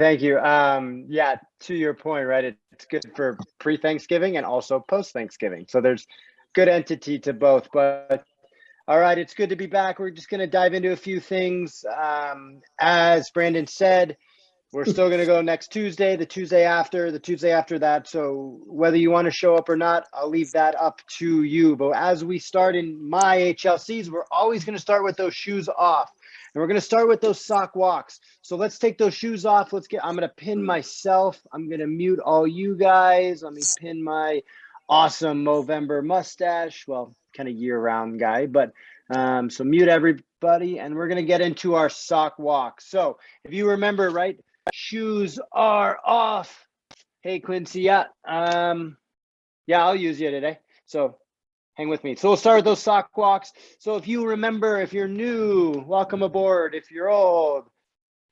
Thank you. Yeah, to your point, right? It's good for pre-Thanksgiving and also post-Thanksgiving. So there's good entity to both. But all right, it's good to be back. We're just going to dive into a few things. As Brandon said, we're still going to go next Tuesday, the Tuesday after that. So whether you want to show up or not, I'll leave that up to you. But as we start in my HLCs, we're always going to start with those shoes off. And we're going to start with those sock walks. So let's take those shoes off. I'm going to pin myself. I'm going to mute all you guys. Let me pin my awesome Movember mustache. Well, kind of year-round guy, but so mute everybody. And we're going to get into our sock walk. So if you remember, right, shoes are off. Hey, Quincy. Yeah, I'll use you today. So hang with me. So we'll start with those sock walks. So if you remember, if you're new, welcome aboard. If you're old,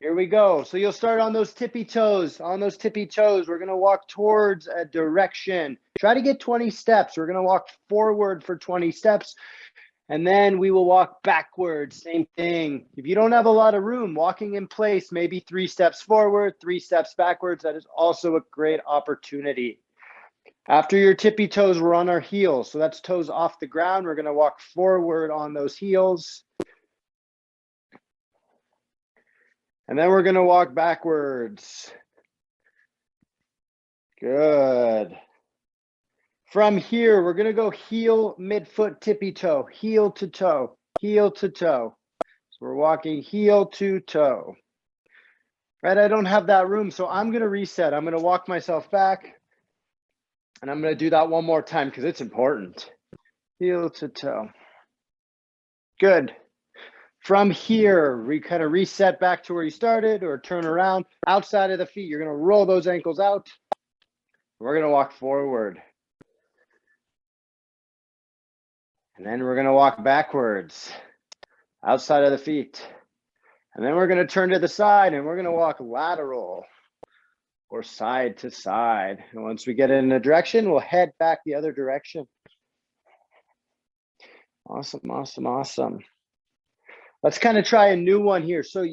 here we go. So you'll start on those tippy toes. On those tippy toes, we're going to walk towards a direction. Try to get 20 steps. We're going to walk forward for 20 steps. And then we will walk backwards. Same thing. If you don't have a lot of room, walking in place, maybe 3 steps forward, 3 steps backwards. That is also a great opportunity. After your tippy toes, we're on our heels. So that's toes off the ground. We're going to walk forward on those heels. And then we're going to walk backwards. Good. From here, we're going to go heel, midfoot, tippy toe, heel to toe, heel to toe. So we're walking heel to toe. Right? I don't have that room, so I'm going to reset. I'm going to walk myself back. And I'm going to do that one more time because it's important. Heel to toe. Good. From here, we kind of reset back to where you started or turn around. Outside of the feet, you're going to roll those ankles out. We're going to walk forward. And then we're going to walk backwards, outside of the feet. And then we're going to turn to the side and we're going to walk lateral or side to side. And once we get in a direction, we'll head back the other direction. Awesome, awesome, awesome. Let's kind of try a new one here. So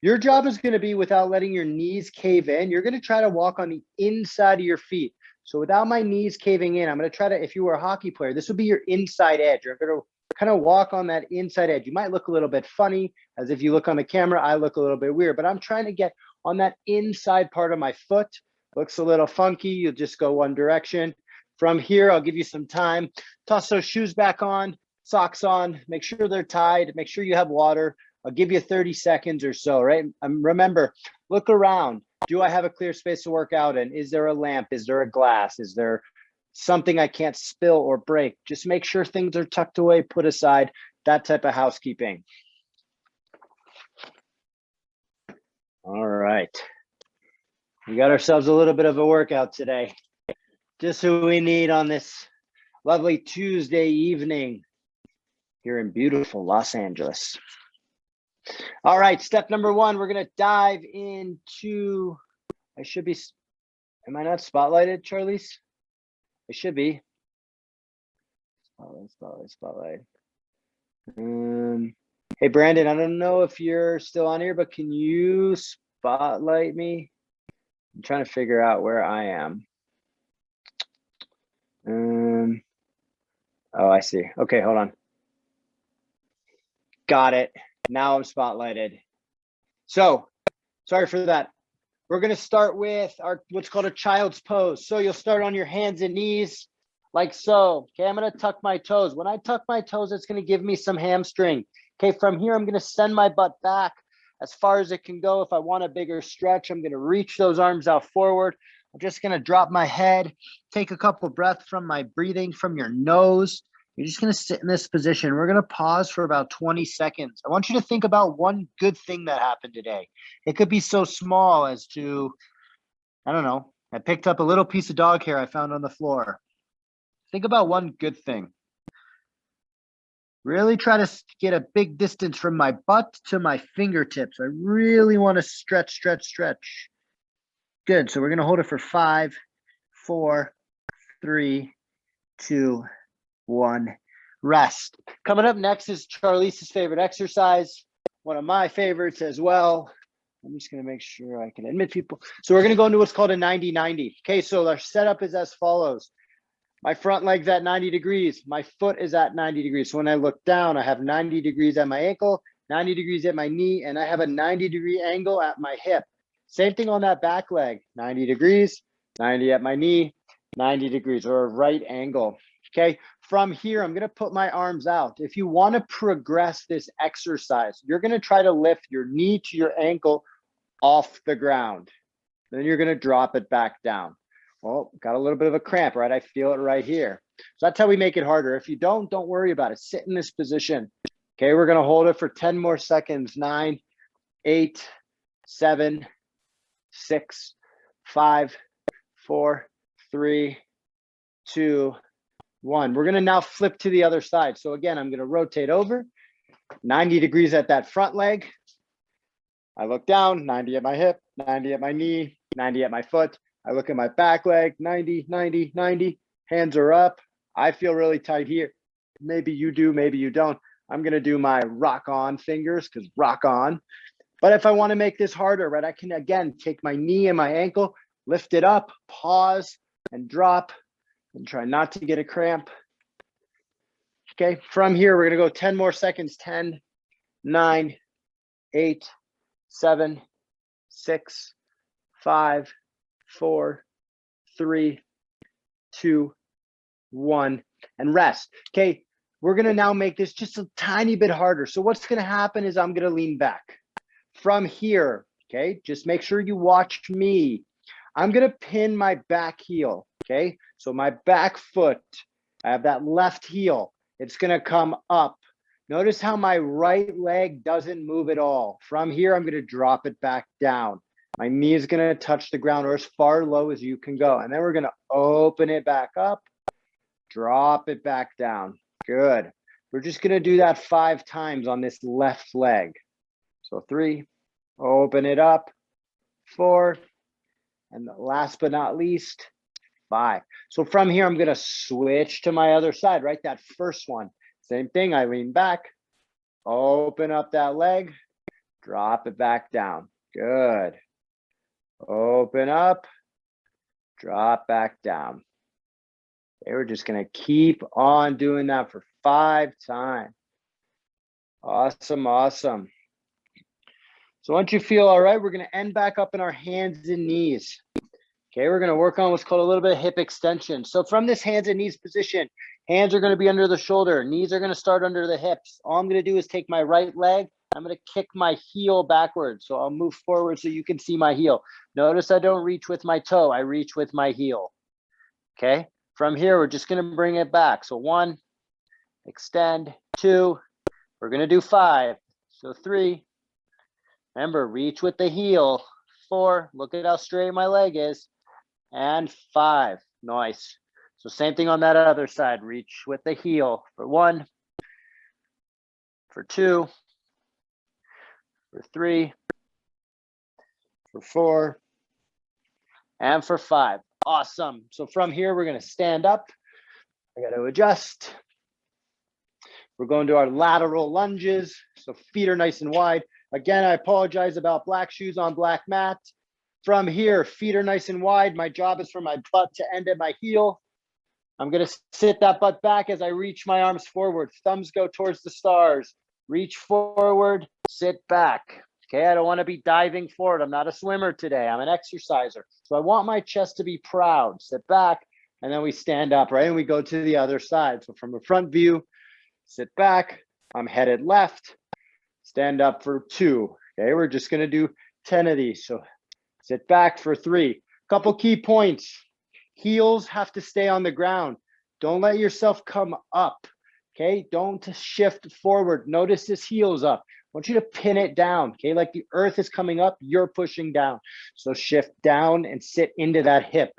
your job is going to be, without letting your knees cave in, you're going to try to walk on the inside of your feet. So without my knees caving in, I'm going to try to, if you were a hockey player, this would be your inside edge. You're going to kind of walk on that inside edge. You might look a little bit funny, as if you look on the camera, I look a little bit weird, but I'm trying to get on that inside part of my foot. Looks a little funky. You'll just go one direction. From here, I'll give you some time. Toss those shoes back on, socks on, make sure they're tied, make sure you have water. I'll give you 30 seconds or so, right? Remember, look around. Do I have a clear space to work out in? Is there a lamp? Is there a glass? Is there something I can't spill or break? Just make sure things are tucked away, put aside, that type of housekeeping. All right. We got ourselves a little bit of a workout today. Just who we need on this lovely Tuesday evening here in beautiful Los Angeles. All right, step number 1, we're going to dive into, I should be, am I not spotlighted, Charlize? I should be. Spotlight. Hey, Brandon, I don't know if you're still on here, but can you spotlight me? I'm trying to figure out where I am. Oh, I see. Okay, hold on. Got it. Now I'm spotlighted. So, sorry for that. We're going to start with our what's called a child's pose. So you'll start on your hands and knees like so. Okay, I'm going to tuck my toes. When I tuck my toes, it's going to give me some hamstring. Okay, from here, I'm going to send my butt back as far as it can go. If I want a bigger stretch, I'm going to reach those arms out forward. I'm just going to drop my head, take a couple breaths from my breathing from your nose. You're just going to sit in this position. We're going to pause for about 20 seconds. I want you to think about one good thing that happened today. It could be so small as to, I don't know, I picked up a little piece of dog hair I found on the floor. Think about one good thing. Really try to get a big distance from my butt to my fingertips. I really want to stretch. Good. So we're going to hold it for 5, 4, 3, 2, 1. Rest. Coming up next is Charlize's favorite exercise, one of my favorites as well. I'm just going to make sure I can admit people. So we're going to go into what's called a 90-90. Okay, so our setup is as follows. My front leg's at 90 degrees. My foot is at 90 degrees. So when I look down, I have 90 degrees at my ankle, 90 degrees at my knee, and I have a 90-degree angle at my hip. Same thing on that back leg, 90 degrees, 90 at my knee, 90 degrees, or a right angle. Okay, from here, I'm going to put my arms out. If you want to progress this exercise, you're going to try to lift your knee to your ankle off the ground. Then you're going to drop it back down. Well, got a little bit of a cramp, right? I feel it right here. So that's how we make it harder. If you don't worry about it. Sit in this position. Okay, we're going to hold it for 10 more seconds. 9, 8, 7, 6, 5, 4, 3, 2, 1. We're going to now flip to the other side. So again, I'm going to rotate over 90 degrees at that front leg. I look down, 90 at my hip, 90 at my knee, 90 at my foot. I look at my back leg, 90, 90, 90. Hands are up. I feel really tight here. Maybe you do, maybe you don't. I'm going to do my rock on fingers because rock on. But if I want to make this harder, right, I can again take my knee and my ankle, lift it up, pause and drop and try not to get a cramp. Okay, from here, we're going to go 10 more seconds. 10, 9, 8, 7, 6, 5, 4, 3, 2, 1, and rest. Okay, we're going to now make this just a tiny bit harder. So what's going to happen is I'm going to lean back. From here, okay, just make sure you watch me. I'm going to pin my back heel, okay? So my back foot, I have that left heel. It's going to come up. Notice how my right leg doesn't move at all. From here, I'm going to drop it back down. My knee is going to touch the ground or as far low as you can go. And then we're going to open it back up, drop it back down. Good. We're just going to do that 5 times on this left leg. So 3, open it up, 4, and last but not least, 5. So from here, I'm going to switch to my other side, right? That first one. Same thing. I lean back, open up that leg, drop it back down. Good. Open up, drop back down. Okay, we're just going to keep on doing that for 5 times. Awesome, awesome. So once you feel all right, we're going to end back up in our hands and knees. Okay, we're going to work on what's called a little bit of hip extension. So from this hands and knees position, hands are going to be under the shoulder. Knees are going to start under the hips. All I'm going to do is take my right leg. I'm going to kick my heel backwards. So I'll move forward so you can see my heel. Notice I don't reach with my toe. I reach with my heel. Okay, from here, we're just going to bring it back. So 1, extend, 2, we're going to do 5. So 3, remember, reach with the heel. 4, look at how straight my leg is. And 5, nice. So same thing on that other side. Reach with the heel for 1, for 2, for 3, for 4, and for 5. Awesome. So from here, we're going to stand up. I got to adjust. We're going to our lateral lunges. So feet are nice and wide. Again, I apologize about black shoes on black mat. From here, feet are nice and wide. My job is for my butt to end at my heel. I'm going to sit that butt back as I reach my arms forward. Thumbs go towards the stars. Reach forward, sit back. Okay, I don't want to be diving forward. I'm not a swimmer today. I'm an exerciser. So I want my chest to be proud. Sit back, and then we stand up, right? And we go to the other side. So from the front view, sit back. I'm headed left. Stand up for 2. Okay, we're just going to do 10 of these. So sit back for 3. Couple key points. Heels have to stay on the ground. Don't let yourself come up. Okay, don't shift forward. Notice this heel's up. I want you to pin it down. Okay, like the earth is coming up, you're pushing down. So shift down and sit into that hip.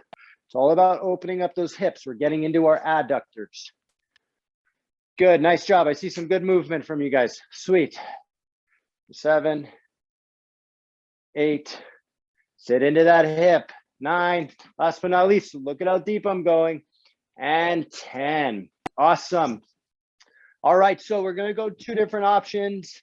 It's all about opening up those hips. We're getting into our adductors. Good, nice job. I see some good movement from you guys. Sweet. 7, 8, sit into that hip. 9, last but not least, look at how deep I'm going. And 10, awesome. All right, so we're gonna go 2 different options.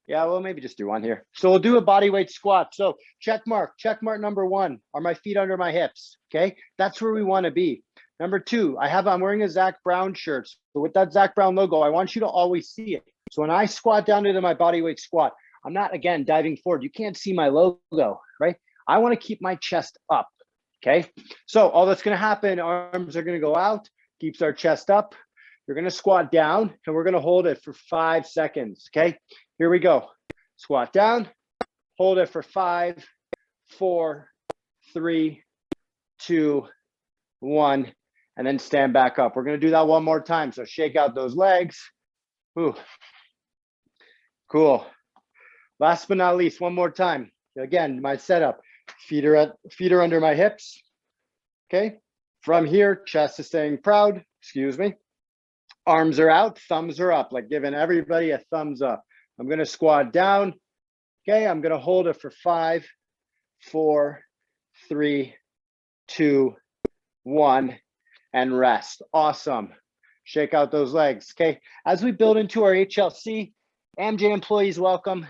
Yeah, well, maybe just do one here. So we'll do a bodyweight squat. So check mark number 1. Are my feet under my hips? Okay, that's where we want to be. Number 2, I'm wearing a Zach Brown shirt. So with that Zach Brown logo, I want you to always see it. So when I squat down into my bodyweight squat, I'm not, again, diving forward. You can't see my logo, right? I want to keep my chest up, okay? So all that's going to happen, arms are going to go out, keeps our chest up. You're going to squat down, and we're going to hold it for 5 seconds, okay? Here we go. Squat down, hold it for 5, 4, 3, 2, 1, and then stand back up. We're going to do that one more time. So shake out those legs. Ooh. Cool. Last but not least, one more time. Again, my setup. Feet are under my hips. Okay. From here, chest is staying proud. Excuse me. Arms are out, thumbs are up, like giving everybody a thumbs up. I'm going to squat down. Okay, I'm going to hold it for 5, 4, 3, 2, 1, and rest. Awesome. Shake out those legs. Okay, as we build into our HLC, AMJ employees, welcome.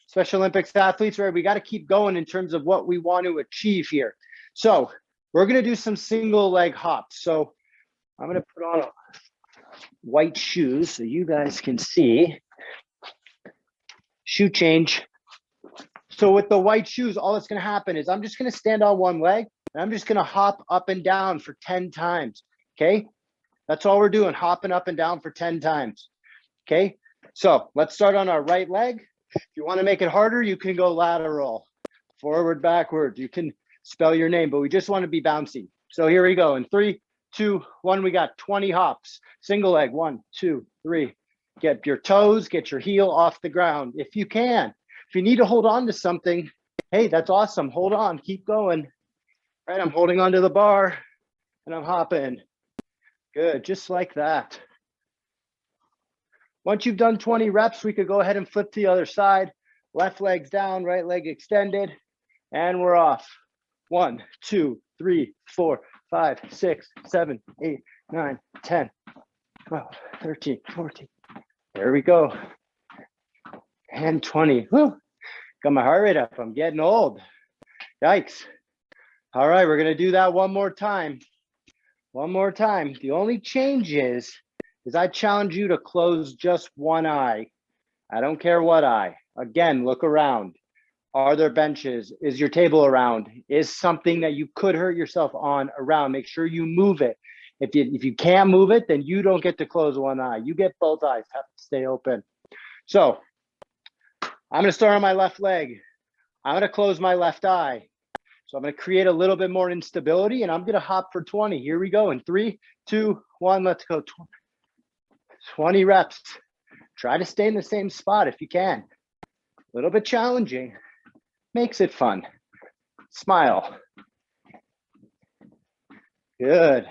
Special Olympics athletes, right? We got to keep going in terms of what we want to achieve here. So we're going to do some single leg hops. So I'm going to put on white shoes so you guys can see. Shoe change. So with the white shoes, all that's going to happen is I'm just going to stand on one leg and I'm just going to hop up and down for 10 times. Okay. That's all we're doing, hopping up and down for 10 times. Okay. So let's start on our right leg. If you want to make it harder, you can go lateral, forward, backward. You can spell your name, but we just want to be bouncy. So here we go. In 3, 2, 1, we got 20 hops. Single leg, 1, 2, 3. Get your toes, get your heel off the ground if you can. If you need to hold on to something, hey, that's awesome. Hold on, keep going. All right, I'm holding onto the bar and I'm hopping. Good, just like that. Once you've done 20 reps, we could go ahead and flip to the other side. Left leg's down, right leg extended, and we're off. 1, 2, 3, 4, 5, 6, 7, 8, 9, 10, 12, 13, 14. There we go. And 20. Whew. Got my heart rate up. I'm getting old. Yikes. All right, we're going to do that one more time. One more time. The only change is I challenge you to close just one eye. I don't care what eye. Again, look around. Are there benches? Is your table around? Is something that you could hurt yourself on around? Make sure you move it. If you can't move it, then you don't get to close one eye. You get both eyes, have to stay open. So I'm gonna start on my left leg. I'm gonna close my left eye. So I'm gonna create a little bit more instability and I'm gonna hop for 20. Here we go in 3, 2, 1, let's go. 20 reps. Try to stay in the same spot if you can. A little bit challenging, makes it fun. Smile. Good.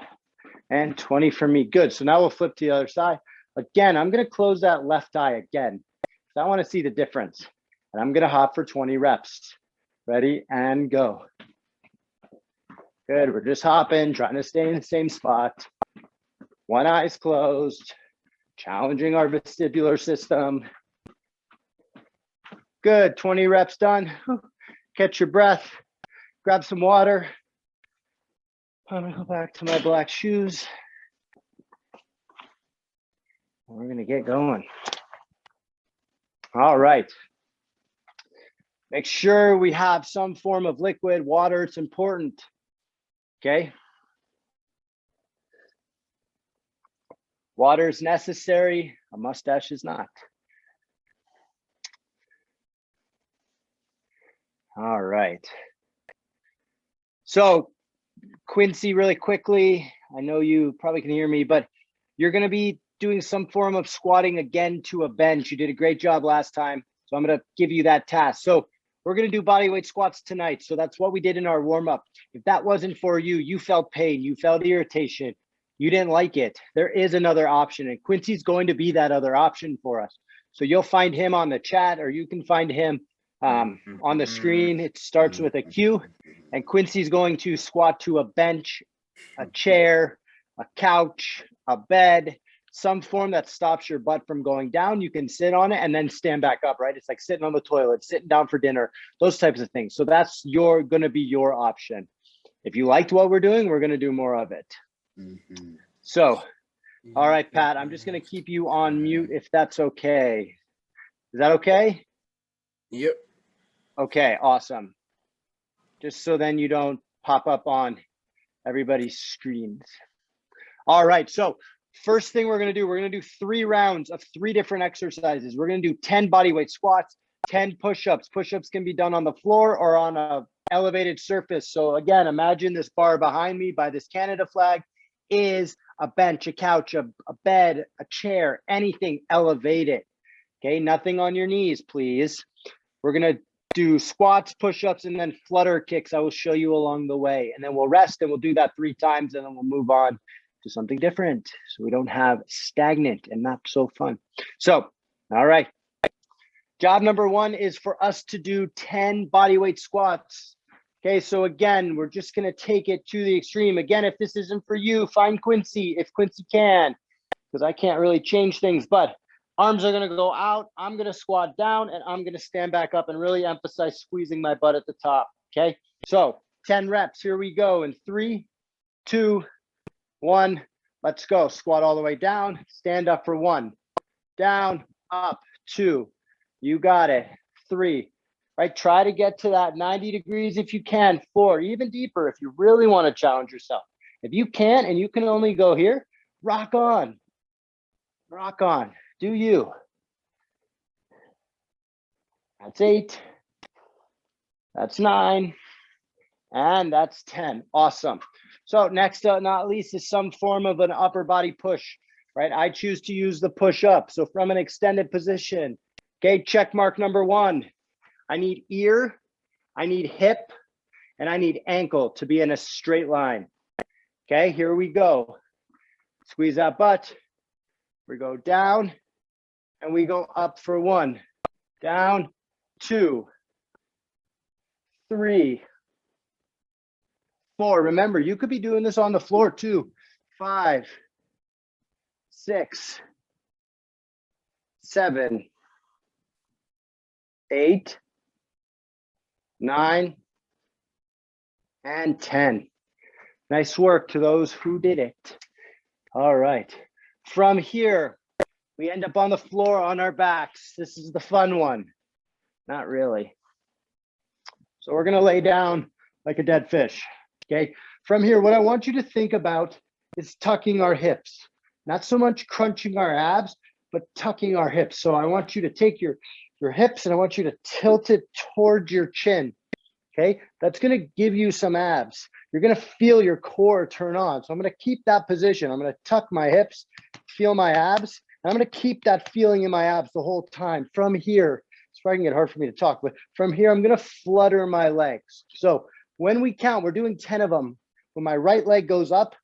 And 20 for me. Good. So now we'll flip to the other side. Again, I'm going to close that left eye again. I want to see the difference. And I'm going to hop for 20 reps. Ready and go. Good. We're just hopping, trying to stay in the same spot. One eye's closed. Challenging our vestibular system. Good, 20 reps done. Catch your breath, grab some water. I'm gonna go back to my black shoes. We're gonna get going. All right. Make sure we have some form of liquid, water, it's important, okay? Water is necessary, a mustache is not. All right. So Quincy, really quickly, I know you probably can hear me, but you're going to be doing some form of squatting again to a bench. You did a great job last time, so I'm going to give you that task. So we're going to do bodyweight squats tonight. So that's what we did in our warm-up. If that wasn't for you, you felt pain, you felt irritation, you didn't like it, there is another option, and Quincy's going to be that other option for us. So you'll find him on the chat, or you can find him on the screen. It starts with a Q, and Quincy's going to squat to a bench, a chair, a couch, a bed, some form that stops your butt from going down. You can sit on it and then stand back up, right? It's like sitting on the toilet, sitting down for dinner, those types of things. So that's going to be your option. If you liked what we're doing, we're going to do more of it. Mm-hmm. So, all right, Pat, I'm just going to keep you on mute if that's okay. Is that okay? Yep. Okay, awesome. Just so then you don't pop up on everybody's screens. All right, so first thing we're going to do 3 rounds of 3 different exercises. We're going to do 10 bodyweight squats, 10 push-ups. Push-ups can be done on the floor or on a elevated surface. So again, imagine this bar behind me by this Canada flag is a bench, a couch, a bed, a chair, anything elevated. Okay, nothing on your knees, please. We're going to do squats, push-ups, and then flutter kicks. I will show you along the way. And then we'll rest and we'll do that 3 times and then we'll move on to something different so we don't have stagnant and not so fun. So, all right. Job number 1 is for us to do 10 bodyweight squats. Okay, so again, we're just going to take it to the extreme. Again, if this isn't for you, find Quincy if Quincy can, because I can't really change things, but arms are going to go out. I'm going to squat down and I'm going to stand back up and really emphasize squeezing my butt at the top. Okay, so 10 reps. Here we go in 3, 2, 1. Let's go. Squat all the way down. Stand up for 1. Down, up, 2. You got it. 3. Right? Try to get to that 90 degrees if you can. 4. Even deeper if you really want to challenge yourself. If you can't and you can only go here, rock on. Rock on. Do you. That's 8. That's 9. And that's 10. Awesome. So next not least is some form of an upper body push, right? I choose to use the push up. So from an extended position, okay, check mark number 1. I need ear, I need hip, and I need ankle to be in a straight line. Okay, here we go. Squeeze that butt. We go down and we go up for 1. Down, 2, 3, 4. Remember, you could be doing this on the floor too. 5, 6, 7, 8, 9, and 10. Nice work to those who did it. All right. From here, we end up on the floor on our backs. This is the fun one. Not really. So we're going to lay down like a dead fish. Okay. From here, what I want you to think about is tucking our hips. Not so much crunching our abs, but tucking our hips. So I want you to take your hips and I want you to tilt it towards your chin. Okay, that's going to give you some abs. You're going to feel your core turn on. So I'm going to keep that position. I'm going to tuck my hips, feel my abs, and I'm going to keep that feeling in my abs the whole time. From here, it's probably going to get hard for me to talk, but from here, I'm going to flutter my legs. So when we count, we're doing 10 of them. When my right leg goes up,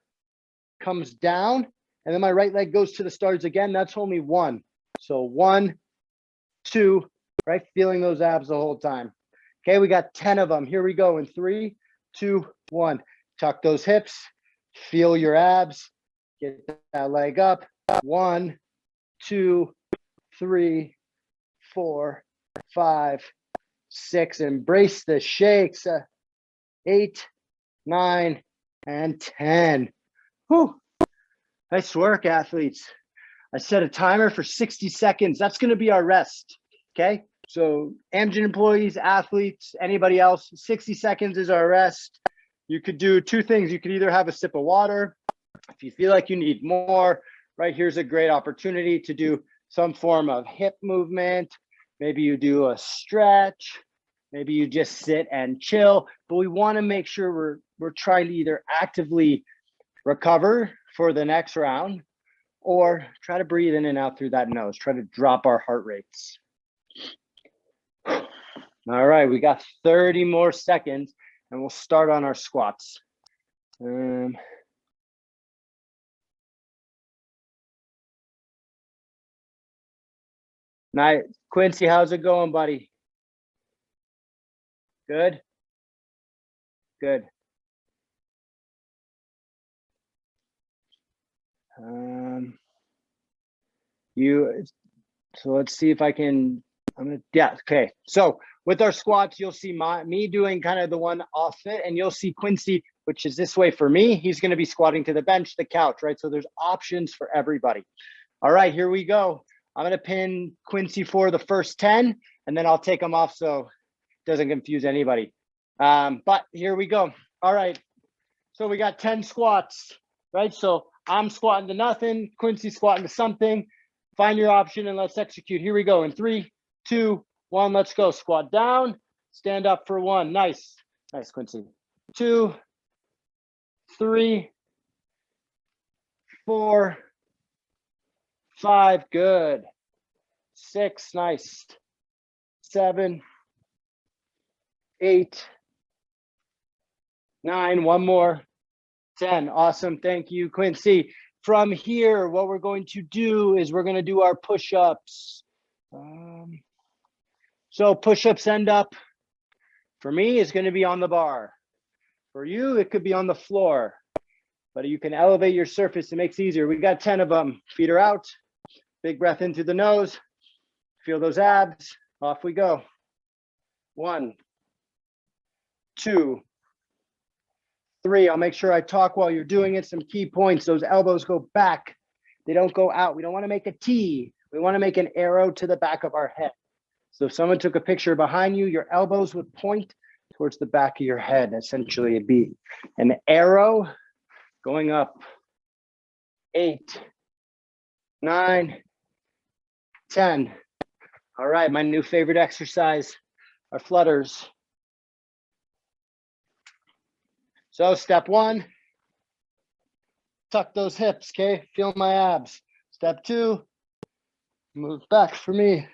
comes down, and then my right leg goes to the stars again, that's only 1. So 1, 2, right? Feeling those abs the whole time. Okay, we got 10 of them. Here we go in 3, 2, 1. Tuck those hips, feel your abs, get that leg up. 1, 2, 3, 4, 5, 6. Embrace the shakes. 8, 9, and 10. Whew. Nice work, athletes. I set a timer for 60 seconds. That's going to be our rest. Okay. So Amgen employees, athletes, anybody else, 60 seconds is our rest. You could do 2 things. You could either have a sip of water. If you feel like you need more, right, here's a great opportunity to do some form of hip movement. Maybe you do a stretch. Maybe you just sit and chill. But we want to make sure we're trying to either actively recover for the next round or try to breathe in and out through that nose. Try to drop our heart rates. All right, we got 30 more seconds and we'll start on our squats. Nice. Quincy, how's it going, buddy? Good? Good. So let's see if I can, yeah, okay. So with our squats, you'll see me doing kind of the one off it, and you'll see Quincy, which is this way for me. He's going to be squatting to the bench, the couch, right? So there's options for everybody. All right, here we go. I'm going to pin Quincy for the first 10, and then I'll take them off so it doesn't confuse anybody. But here we go. All right. So we got 10 squats, right? So I'm squatting to nothing, Quincy squatting to something. Find your option and let's execute. Here we go. In 3, 2, 1, let's go. Squat down, stand up for 1. Nice. Nice, Quincy. 2, 3, 4, 5. Good. 6. Nice. 7, 8, 9. One more. 10. Awesome. Thank you, Quincy. From here, what we're going to do is we're going to do our push-ups. So push-ups end up, for me, is going to be on the bar. For you, it could be on the floor, but you can elevate your surface. It makes it easier. We got 10 of them. Feet are out. Big breath in through the nose. Feel those abs. Off we go. 1, 2, 3. I'll make sure I talk while you're doing it. Some key points. Those elbows go back. They don't go out. We don't want to make a T. We want to make an arrow to the back of our head. So if someone took a picture behind you, your elbows would point towards the back of your head. Essentially, it'd be an arrow going up. 8, 9, 10. All right, my new favorite exercise are flutters. So step 1, tuck those hips, okay? Feel my abs. Step 2, move back for me.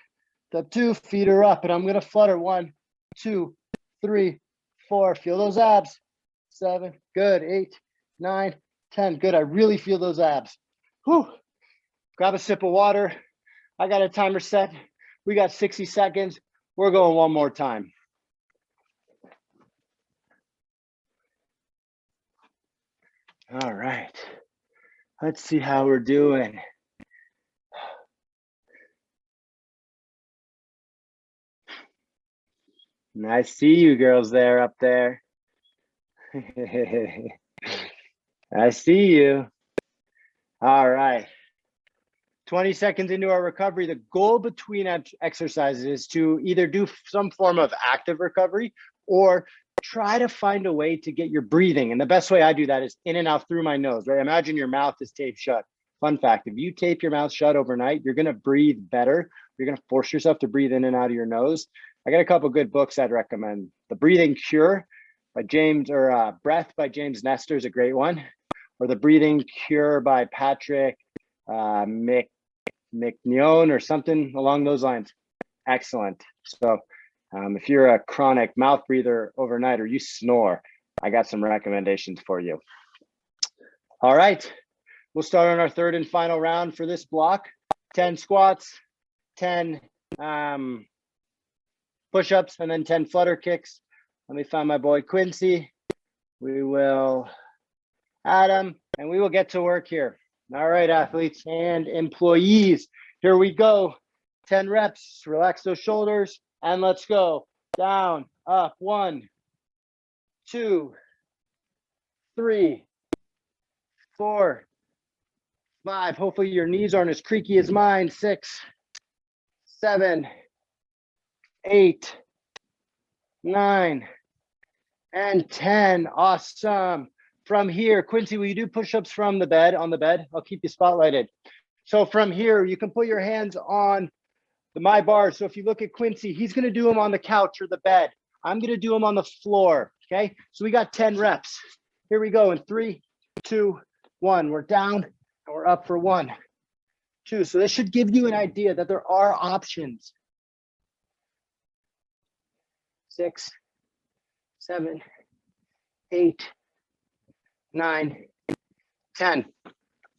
Step 2, feet are up, and I'm gonna flutter. 1, 2, 3, 4. Feel those abs. 7, good. 8, 9, 10, good. I really feel those abs. Whew. Grab a sip of water. I got a timer set. We got 60 seconds. We're going one more time. All right, let's see how we're doing. I see you girls there up there. I see you. All right. 20 seconds into our recovery, the goal between exercises is to either do some form of active recovery or try to find a way to get your breathing. And the best way I do that is in and out through my nose, right? Imagine your mouth is taped shut. Fun fact, if you tape your mouth shut overnight, you're gonna breathe better. You're gonna force yourself to breathe in and out of your nose. I got a couple good books I'd recommend. The Breathing Cure by Breath by James Nestor is a great one. Or The Breathing Cure by Patrick McNeon or something along those lines. Excellent. So if you're a chronic mouth breather overnight or you snore, I got some recommendations for you. All right, we'll start on our third and final round for this block. 10 squats, 10 push-ups, and then 10 flutter kicks. Let me find my boy Quincy. We will add him, and we will get to work here. All right, athletes and employees, here we go. 10 reps, relax those shoulders, and let's go. Down, up, 1, 2, 3, 4, 5. Hopefully your knees aren't as creaky as mine. 6, 7, 8, 9, and 10. Awesome. From here, Quincy, will you do push-ups from the bed, on the bed? I'll keep you spotlighted. So from here, you can put your hands on my bars. So if you look at Quincy, he's going to do them on the couch or the bed. I'm going to do them on the floor. Okay. So we got 10 reps. Here we go. In 3, 2, 1. We're down and we're up for 1, 2. So this should give you an idea that there are options. 6, 7, 8, 9, 10.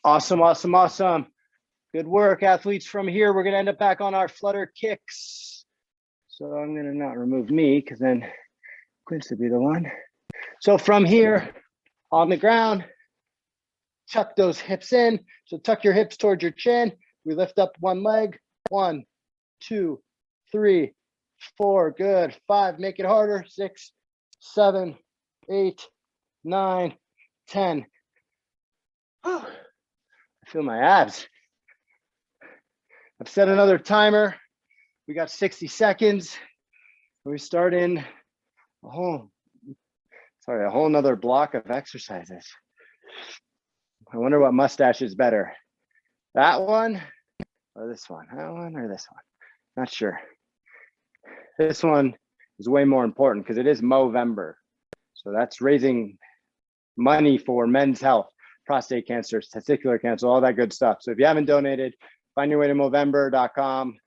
Awesome, awesome, awesome. Good work, athletes. From here, we're going to end up back on our flutter kicks. So I'm going to not remove me because then Quincy will be the one. So from here, on the ground, tuck those hips in. So tuck your hips towards your chin. We lift up one leg. 1, 2, 3, 4. Good. 5. Make it harder. 6, 7, 8, 9, 10. I feel my abs. I've set another timer. We got 60 seconds. We start in a whole nother block of exercises. I wonder what mustache is better. That one or this one? That one or this one? Not sure. This one is way more important because it is Movember. So that's raising money for men's health, prostate cancer, testicular cancer, all that good stuff. So if you haven't donated, find your way to Movember.com,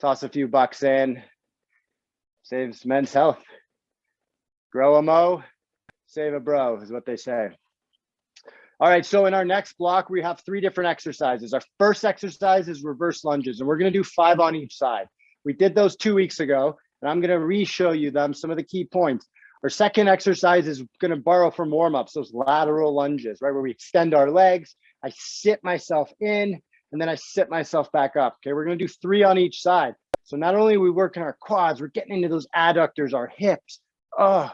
toss a few bucks in, saves men's health. Grow a mo, save a bro is what they say. All right, so in our next block, we have 3 different exercises. Our first exercise is reverse lunges, and we're gonna do 5 on each side. We did those 2 weeks ago, and I'm gonna re-show you them, some of the key points. Our second exercise is gonna borrow from warm-ups, those lateral lunges, right, where we extend our legs. I sit myself in, and then I sit myself back up, okay? We're gonna do 3 on each side. So not only are we working our quads, we're getting into those adductors, our hips. Oh,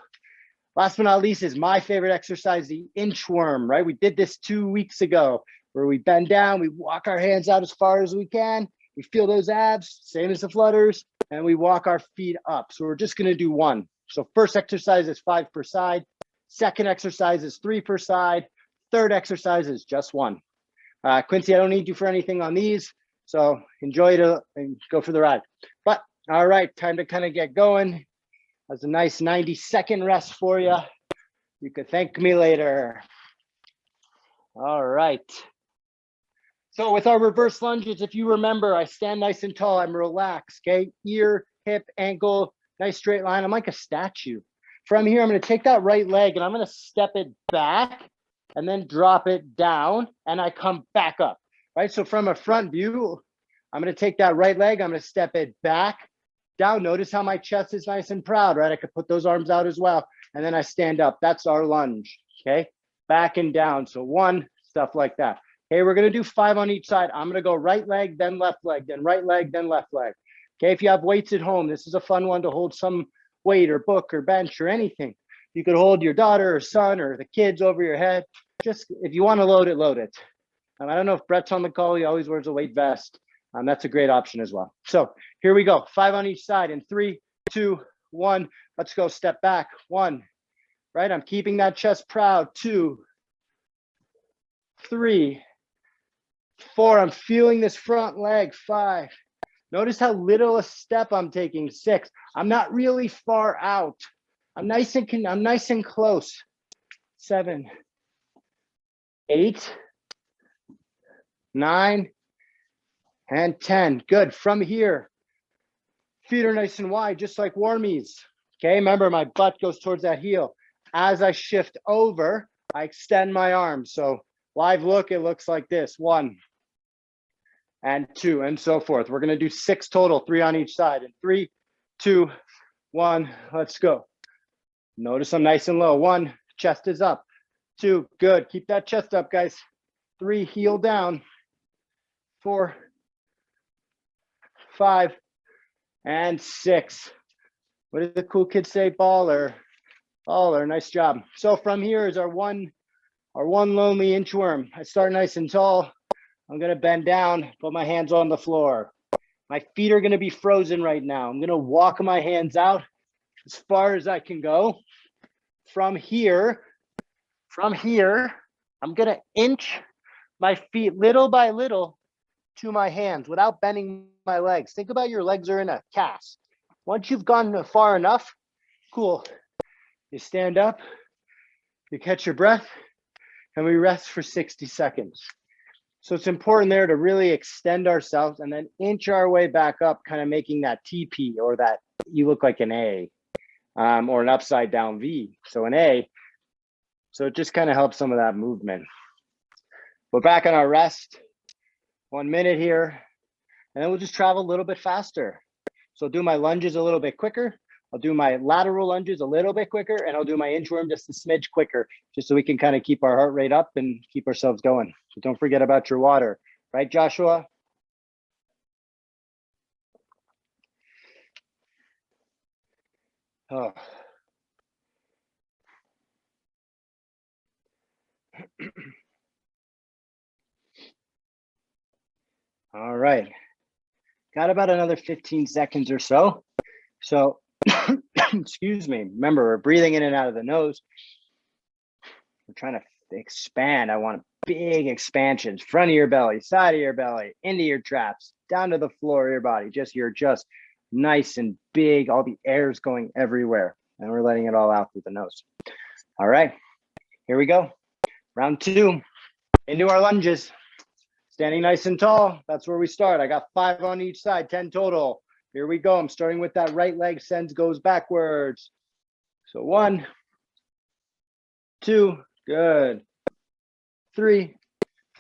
last but not least is my favorite exercise, the inchworm, right? We did this 2 weeks ago where we bend down, we walk our hands out as far as we can. We feel those abs, same as the flutters, and we walk our feet up. So we're just gonna do 1. So first exercise is 5 per side. Second exercise is 3 per side. Third exercise is just 1. Quincy, I don't need you for anything on these. So enjoy it and go for the ride. But all right, time to kind of get going. That's a nice 90-second rest for you. You could thank me later. All right. So with our reverse lunges, if you remember, I stand nice and tall. I'm relaxed, okay? Ear, hip, ankle, nice straight line. I'm like a statue. From here, I'm going to take that right leg and I'm going to step it back and then drop it down and I come back up, right? So from a front view, I'm going to take that right leg. I'm going to step it back, down. Notice how my chest is nice and proud, right? I could put those arms out as well. And then I stand up. That's our lunge, okay? Back and down. So 1, stuff like that. Okay, we're gonna do 5 on each side. I'm gonna go right leg, then left leg, then right leg, then left leg. Okay, if you have weights at home, this is a fun one to hold some weight or book or bench or anything. You could hold your daughter or son or the kids over your head. Just if you wanna load it, load it. I don't know if Brett's on the call, he always wears a weight vest. That's a great option as well. So here we go, 5 on each side in 3, 2, 1. Let's go, step back, 1, right? I'm keeping that chest proud, 2, 3, 4, I'm feeling this front leg, 5. Notice how little a step I'm taking, 6. I'm not really far out. I'm nice and close, 7, 8, 9, and 10. Good. From here, feet are nice and wide, just like warmies. Okay, remember my butt goes towards that heel. As I shift over, I extend my arms. So live look, it looks like this, 1 and 2 and so forth. We're gonna do 6 total, 3 on each side. And 3, 2, 1, let's go. Notice I'm nice and low. 1, chest is up. 2, good, keep that chest up, guys. 3, heel down. 4, 5, and 6. What did the cool kids say? Baller. Baller, nice job. So from here is our one lonely inchworm. I start nice and tall. I'm gonna bend down, put my hands on the floor. My feet are gonna be frozen right now. I'm gonna walk my hands out as far as I can go. From here, I'm gonna inch my feet little by little to my hands without bending my legs. Think about your legs are in a cast. Once you've gone far enough, cool. You stand up, you catch your breath, and we rest for 60 seconds. So it's important there to really extend ourselves and then inch our way back up, kind of making that TP or that you look like an A or an upside down V. So an A. So it just kind of helps some of that movement. We're back on our rest. 1 minute here, and then we'll just travel a little bit faster. So I'll do my lunges a little bit quicker. I'll do my lateral lunges a little bit quicker, and I'll do my inchworm just a smidge quicker, just so we can kind of keep our heart rate up and keep ourselves going. So don't forget about your water, right, Joshua? Oh. All right. Got about another 15 seconds or so. So, excuse me. Remember, we're breathing in and out of the nose. We're trying to expand. I want big expansions, front of your belly, side of your belly, into your traps, down to the floor of your body. You're just nice and big. All the air is going everywhere, and we're letting it all out through the nose. All right, here we go. Round 2, into our lunges. Standing nice and tall. That's where we start. I got 5 on each side, 10 total. Here we go. I'm starting with that right leg sends, goes backwards. So 1, 2, good. 3,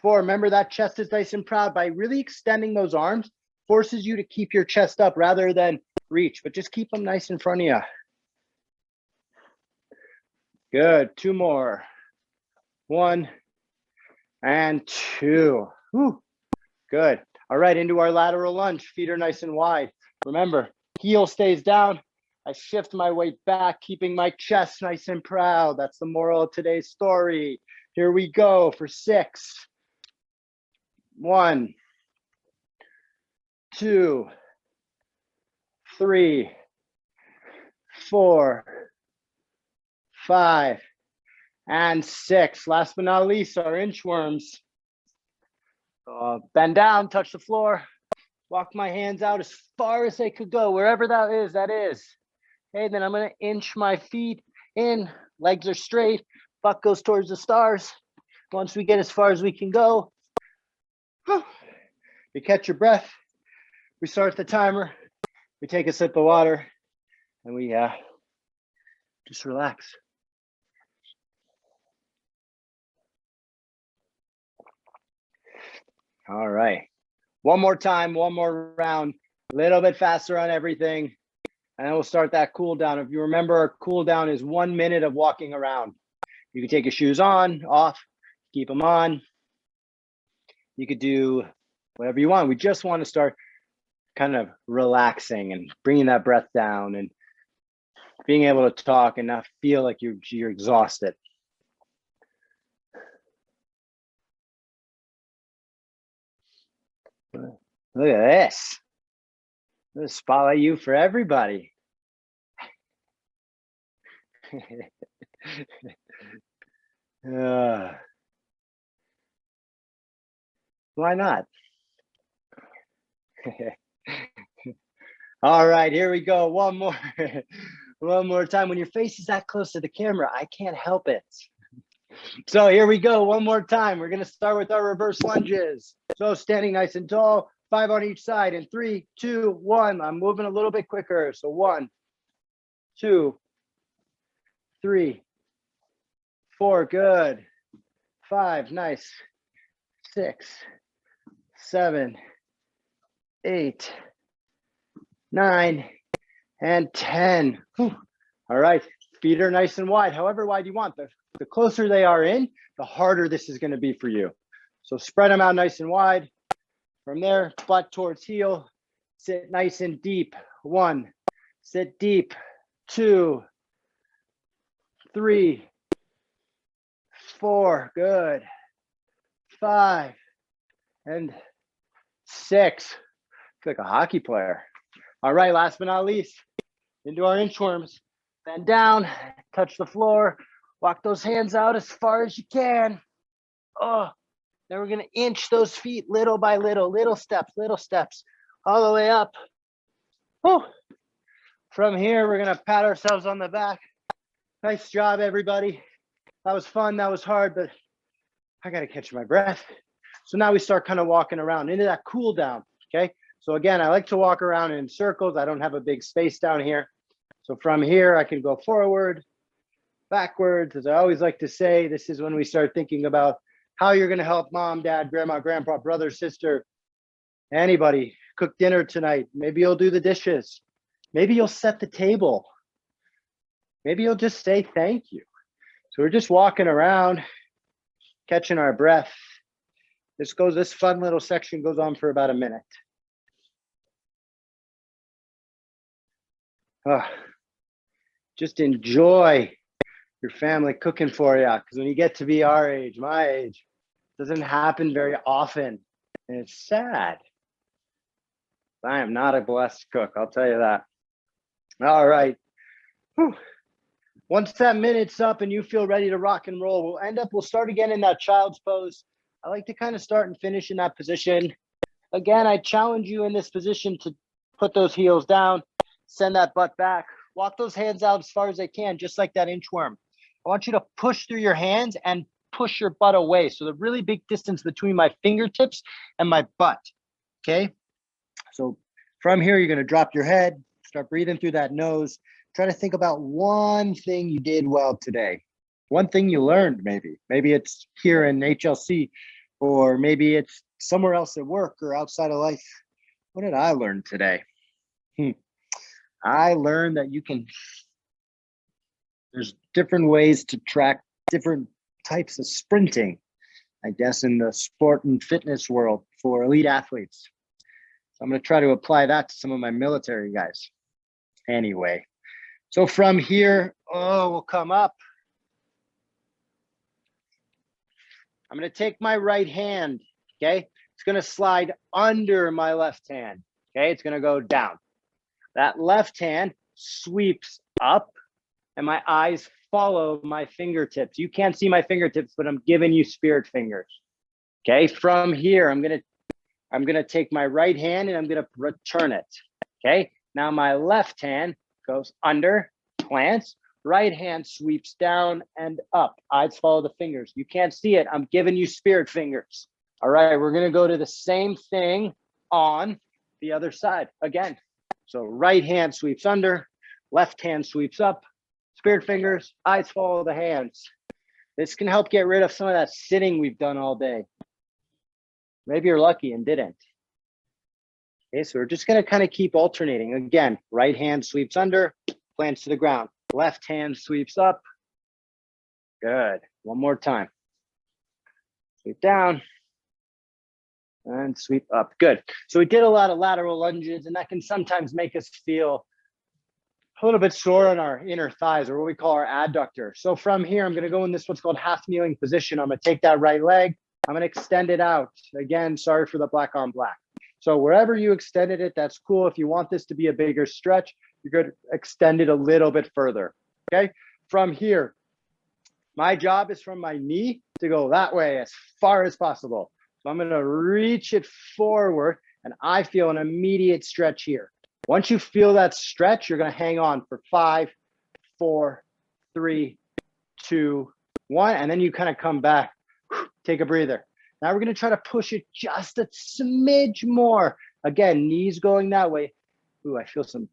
4. Remember, that chest is nice and proud. By really extending those arms, forces you to keep your chest up rather than reach, but just keep them nice in front of you. Good. 2 more. 1 and 2. Whew. Good. All right, into our lateral lunge. Feet are nice and wide. Remember, heel stays down. I shift my weight back, keeping my chest nice and proud. That's the moral of today's story. Here we go for 6. 1, 2, 3, 4, 5, and 6. Last but not least, our inchworms. Bend down, touch the floor, walk my hands out as far as they could go, wherever that is, Okay, then I'm gonna inch my feet in, legs are straight, butt goes towards the stars. Once we get as far as we can go, you catch your breath, we start the timer, we take a sip of water, and we just relax. All right, one more time, one more round, a little bit faster on everything, and then we'll start that cool down. If you remember, our cool down is 1 minute of walking around. You can take your shoes on, off, keep them on. You could do whatever you want. We just want to start kind of relaxing and bringing that breath down and being able to talk and not feel like you're exhausted. Look at this. Let's spotlight you for everybody. Why not? All right, here we go. One more. One more time. When your face is that close to the camera, I can't help it. So here we go. One more time. We're going to start with our reverse lunges. So standing nice and tall, 5 on each side. In 3, 2, 1. I'm moving a little bit quicker. So 1, 2, 3, 4. Good. 5. Nice. 6, 7, 8, 9, and 10. Whew. All right. Feet are nice and wide. However wide you want. The closer they are in, the harder this is going to be for you. So spread them out nice and wide. From there, butt towards heel. Sit nice and deep. 1. Sit deep. 2, 3, 4. Good. 5 and 6. Feel like a hockey player. All right, last but not least, into our inchworms. Bend down, touch the floor, walk those hands out as far as you can. Oh, then we're gonna inch those feet little by little steps, all the way up. Oh, from here, we're gonna pat ourselves on the back. Nice job, everybody. That was fun, that was hard, but I gotta catch my breath. So now we start kind of walking around into that cool down, okay? So again, I like to walk around in circles. I don't have a big space down here. So from here, I can go forward, backwards. As I always like to say, this is when we start thinking about how you're gonna help mom, dad, grandma, grandpa, brother, sister, anybody cook dinner tonight. Maybe you'll do the dishes. Maybe you'll set the table. Maybe you'll just say thank you. So we're just walking around, catching our breath. This fun little section goes on for about a minute. just enjoy your family cooking for you. Because when you get to be our age, my age, it doesn't happen very often. And it's sad. I am not a blessed cook, I'll tell you that. All right. Whew. Once that minute's up and you feel ready to rock and roll, we'll start again in that child's pose. I like to kind of start and finish in that position. Again, I challenge you in this position to put those heels down, send that butt back, walk those hands out as far as they can, just like that inchworm. I want you to push through your hands and push your butt away. So the really big distance between my fingertips and my butt, okay? So from here, you're gonna drop your head, start breathing through that nose. Try to think about one thing you did well today. One thing you learned, maybe. Maybe it's here in HLC, or maybe it's somewhere else at work or outside of life. What did I learn today? I learned that there's different ways to track different types of sprinting, I guess, in the sport and fitness world for elite athletes. So I'm going to try to apply that to some of my military guys. Anyway, so from here, we'll come up. I'm going to take my right hand, okay? It's going to slide under my left hand, okay? It's going to go down. That left hand sweeps up, and my eyes follow my fingertips. You can't see my fingertips, but I'm giving you spirit fingers, okay? From here, I'm going to take my right hand and I'm going to return it, okay? Now my left hand goes under, plants, right hand sweeps down and up. Eyes follow the fingers. You can't see it. I'm giving you spirit fingers. All right, we're going to go to the same thing on the other side again. So right hand sweeps under, left hand sweeps up, spirit fingers, eyes follow the hands. This can help get rid of some of that sitting we've done all day. Maybe you're lucky and didn't. Okay, so we're just going to kind of keep alternating. Again, right hand sweeps under, plants to the ground. Left hand sweeps up. Good. One more time. Sweep down and sweep up. Good. So we did a lot of lateral lunges, and that can sometimes make us feel a little bit sore on our inner thighs, or what we call our adductor. So from here, I'm going to go in this what's called half kneeling position. I'm going to take that right leg. I'm going to extend it out. Again, sorry for the black on black. So wherever you extended it, that's cool. If you want this to be a bigger stretch, you're going to extend it a little bit further, okay? From here, my job is from my knee to go that way as far as possible. So I'm going to reach it forward, and I feel an immediate stretch here. Once you feel that stretch, you're going to hang on for 5, 4, 3, 2, 1, and then you kind of come back, take a breather. Now we're going to try to push it just a smidge more. Again, knees going that way. Ooh, I feel some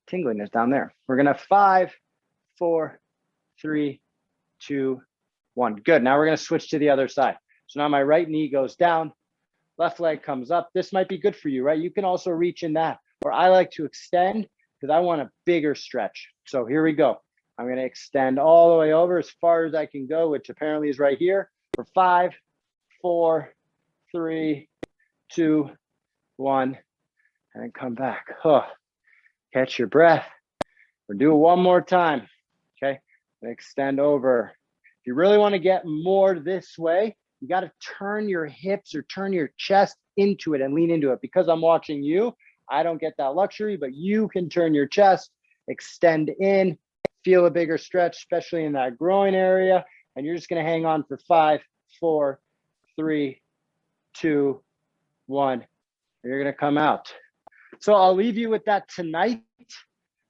tingliness down there. We're going to 5, 4, 3, 2, 1. Good. Now we're going to switch to the other side. So now my right knee goes down, left leg comes up. This might be good for you, right? You can also reach in that. Or I like to extend because I want a bigger stretch. So here we go. I'm going to extend all the way over as far as I can go, which apparently is right here, for 5, 4, 3, 2, 1, and then come back. Catch your breath. We'll do it one more time. Okay, and extend over. If you really want to get more this way, you got to turn your hips or turn your chest into it and lean into it. Because I'm watching you, I don't get that luxury, but you can turn your chest, extend in, feel a bigger stretch, especially in that groin area. And you're just going to hang on for 5, 4, 3, 2, 1. You're going to come out. So I'll leave you with that tonight.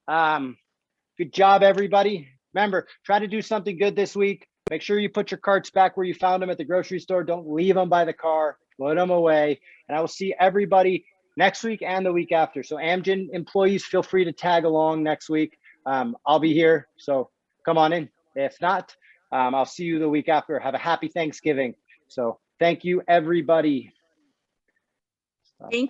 Good job, everybody. Remember, try to do something good this week. Make sure you put your carts back where you found them at the grocery store. Don't leave them by the car. Put them away. And I will see everybody next week and the week after. So Amgen employees, feel free to tag along next week. I'll be here. So come on in. If not, I'll see you the week after. Have a happy Thanksgiving. So thank you, everybody. Thank